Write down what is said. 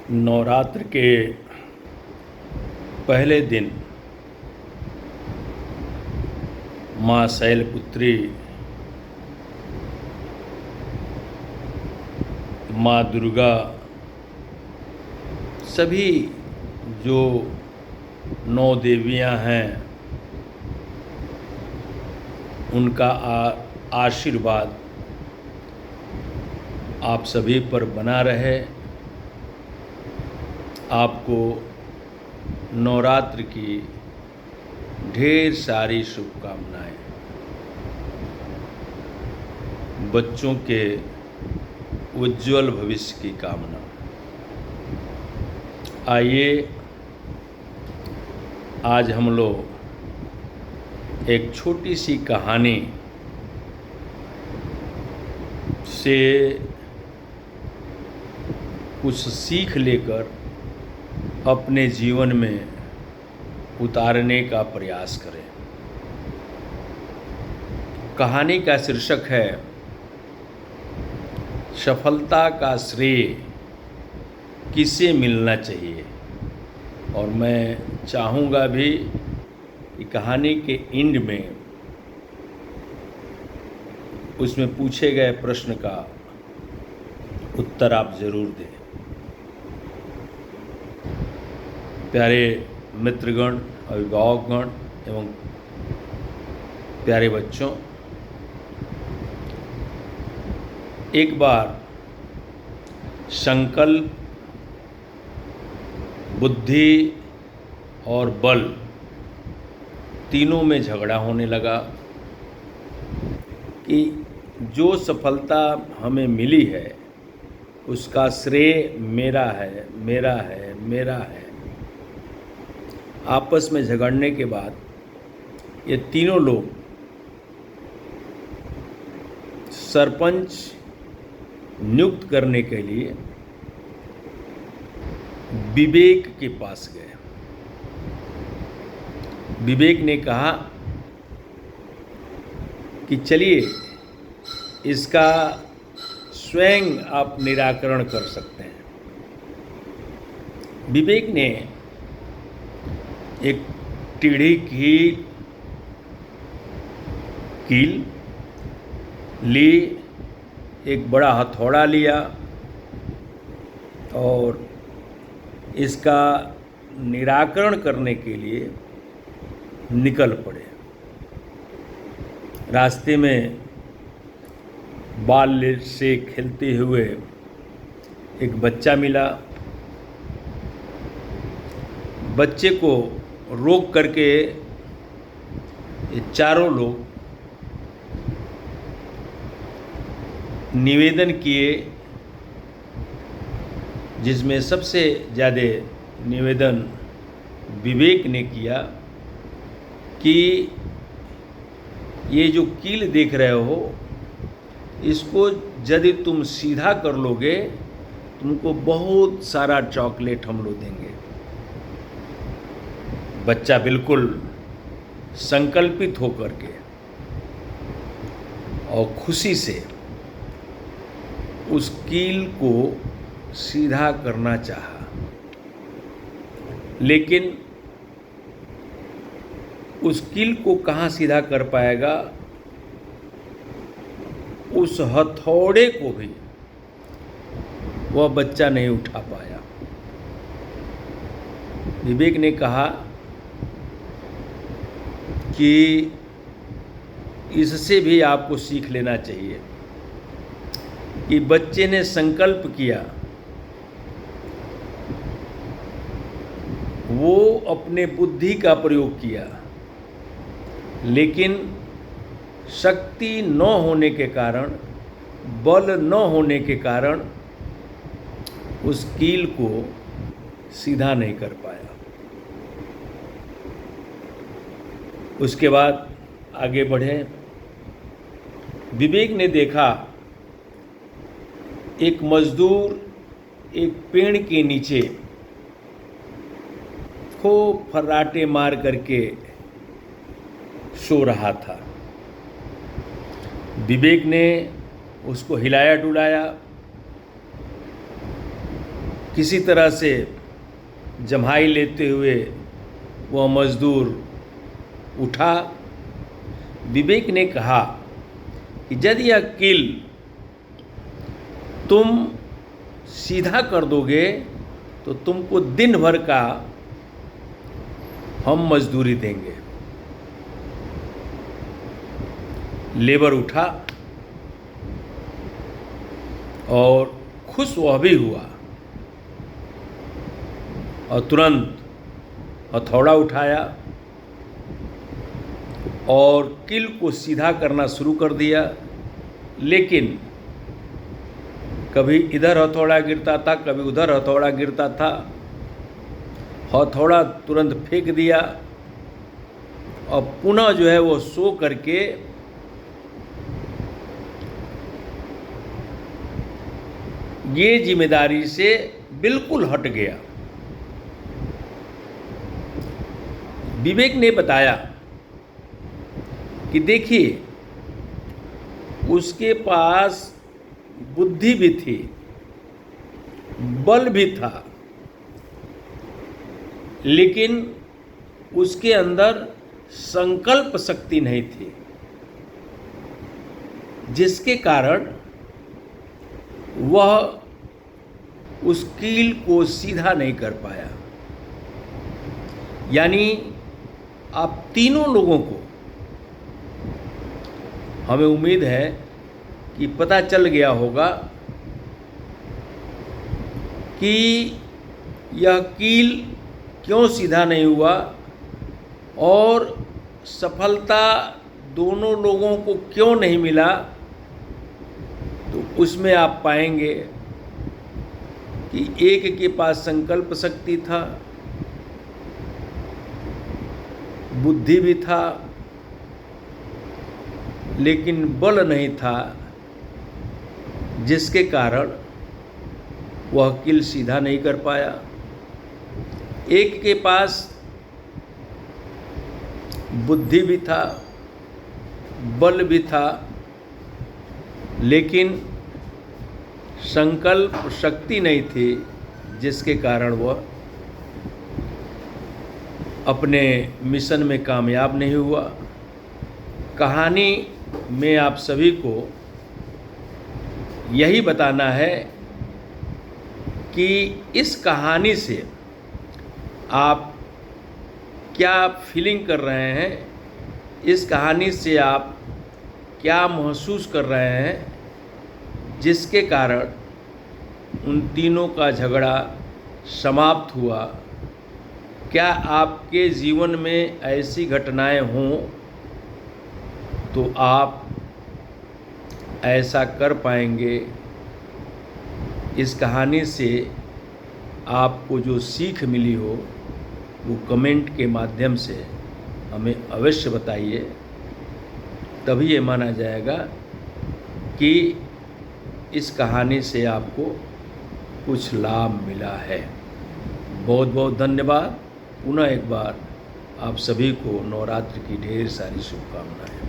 नवरात्र के पहले दिन माँ शैलपुत्री, माँ दुर्गा, सभी जो 9 देवियाँ हैं उनका आशीर्वाद आप सभी पर बना रहे। आपको नवरात्र की ढेर सारी शुभकामनाएं। बच्चों के उज्जवल भविष्य की कामना। आइए आज हम लोग एक छोटी सी कहानी से कुछ सीख लेकर अपने जीवन में उतारने का प्रयास करें। कहानी का शीर्षक है सफलता का श्रेय किसे मिलना चाहिए। और मैं चाहूँगा भी कि कहानी के एंड में उसमें पूछे गए प्रश्न का उत्तर आप ज़रूर दें। प्यारे मित्रगण, अभिभावकगण एवं प्यारे बच्चों, एक बार संकल्प, बुद्धि और बल तीनों में झगड़ा होने लगा कि जो सफलता हमें मिली है उसका श्रेय मेरा है, मेरा है, मेरा है। आपस में झगड़ने के बाद ये तीनों लोग सरपंच नियुक्त करने के लिए विवेक के पास गए। विवेक ने कहा कि चलिए इसका स्वयं आप निराकरण कर सकते हैं। विवेक ने एक टेढ़ी की कील ली, एक बड़ा हथौड़ा लिया और इसका निराकरण करने के लिए निकल पड़े। रास्ते में बाल से खेलते हुए एक बच्चा मिला। बच्चे को रोक करके ये चारों लोग निवेदन किए, जिसमें सबसे ज़्यादा निवेदन विवेक ने किया कि ये जो कील देख रहे हो इसको यदि तुम सीधा कर लोगे तुमको बहुत सारा चॉकलेट हम लोग देंगे। बच्चा बिल्कुल संकल्पित होकर के और खुशी से उस कील को सीधा करना चाहा, लेकिन उस कील को कहाँ सीधा कर पाएगा। उस हथौड़े को भी वह बच्चा नहीं उठा पाया। विवेक ने कहा कि इससे भी आपको सीख लेना चाहिए कि बच्चे ने संकल्प किया, वो अपने बुद्धि का प्रयोग किया, लेकिन शक्ति न होने के कारण, बल न होने के कारण उस कील को सीधा नहीं कर पाया। उसके बाद आगे बढ़े। विवेक ने देखा एक मजदूर एक पेड़ के नीचे खूब फर्राटे मार करके सो रहा था। विवेक ने उसको हिलाया डुलाया किसी तरह से जम्हाई लेते हुए वह मजदूर उठा। विवेक ने कहा कि यदि यह कील तुम सीधा कर दोगे तो तुमको दिन भर का हम मजदूरी देंगे। लेबर उठा और खुश वह भी हुआ और तुरंत हथौड़ा उठाया और कील को सीधा करना शुरू कर दिया। लेकिन कभी इधर हथौड़ा गिरता था, कभी उधर हथौड़ा गिरता था। हथौड़ा तुरंत फेंक दिया और पुनः जो है वो सो करके ये जिम्मेदारी से बिल्कुल हट गया। विवेक ने बताया कि देखिए, उसके पास बुद्धि भी थी, बल भी था, लेकिन उसके अंदर संकल्प शक्ति नहीं थी, जिसके कारण वह उस कील को सीधा नहीं कर पाया। यानी आप तीनों लोगों को, हमें उम्मीद है कि पता चल गया होगा कि यह कील क्यों सीधा नहीं हुआ और सफलता दोनों लोगों को क्यों नहीं मिला। तो उसमें आप पाएंगे कि एक के पास संकल्प शक्ति था, बुद्धि भी था, लेकिन बल नहीं था, जिसके कारण वह कील सीधा नहीं कर पाया। एक के पास बुद्धि भी था, बल भी था, लेकिन संकल्प शक्ति नहीं थी, जिसके कारण वह अपने मिशन में कामयाब नहीं हुआ। कहानी में आप सभी को यही बताना है कि इस कहानी से आप क्या फीलिंग कर रहे हैं, इस कहानी से आप क्या महसूस कर रहे हैं, जिसके कारण उन तीनों का झगड़ा समाप्त हुआ। क्या आपके जीवन में ऐसी घटनाएं हों तो आप ऐसा कर पाएंगे। इस कहानी से आपको जो सीख मिली हो वो कमेंट के माध्यम से हमें अवश्य बताइए, तभी ये माना जाएगा कि इस कहानी से आपको कुछ लाभ मिला है। बहुत बहुत धन्यवाद। पुनः एक बार आप सभी को नवरात्र की ढेर सारी शुभकामनाएं।